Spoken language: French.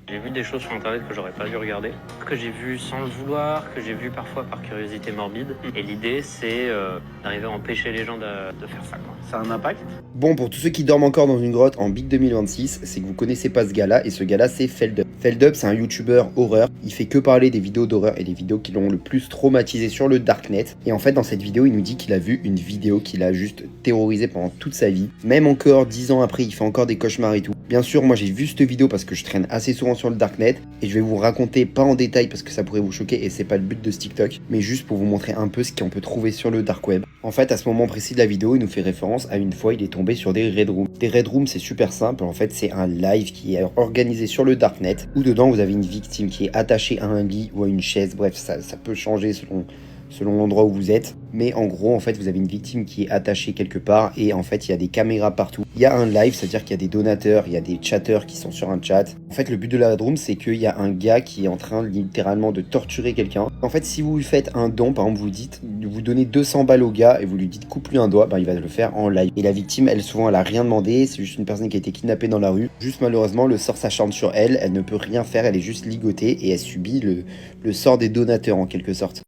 J'ai vu des choses sur internet que j'aurais pas dû regarder, que j'ai vu sans le vouloir, que j'ai vu parfois par curiosité morbide. Et l'idée, c'est d'arriver à empêcher les gens de faire ça, quoi. Ça a un impact? Bon, pour tous ceux qui dorment encore dans une grotte en Big 2026, c'est que vous connaissez pas ce gars-là, et ce gars-là, c'est Feldup. Feldup, c'est un youtubeur horreur. Il fait que parler des vidéos d'horreur et des vidéos qui l'ont le plus traumatisé sur le darknet. Et en fait, dans cette vidéo, il nous dit qu'il a vu une vidéo qui l'a juste terrorisé pendant toute sa vie. Même encore 10 ans après, il fait encore des cauchemars et tout. Bien sûr, moi j'ai vu cette vidéo parce que je traîne assez souvent sur le darknet, et je vais vous raconter, pas en détail parce que ça pourrait vous choquer et c'est pas le but de ce TikTok, mais juste pour vous montrer un peu ce qu'on peut trouver sur le dark web. En fait, à ce moment précis de la vidéo, il nous fait référence à une fois il est tombé sur des red rooms. Des red rooms, c'est super simple, en fait c'est un live qui est organisé sur le darknet, où dedans vous avez une victime qui est attachée à un lit ou à une chaise, bref ça peut changer selon l'endroit où vous êtes, mais en gros en fait vous avez une victime qui est attachée quelque part, et en fait il y a des caméras partout, il y a un live, c'est à dire qu'il y a des donateurs, il y a des chatteurs qui sont sur un chat. En fait le but de la Red Room, c'est qu'il y a un gars qui est en train littéralement de torturer quelqu'un. En fait si vous lui faites un don, par exemple vous donnez 200 balles au gars et vous lui dites coupe lui un doigt, il va le faire en live. Et la victime, elle souvent elle a rien demandé, c'est juste une personne qui a été kidnappée dans la rue, juste malheureusement le sort s'acharne sur elle, elle ne peut rien faire, elle est juste ligotée et elle subit le sort des donateurs en quelque sorte.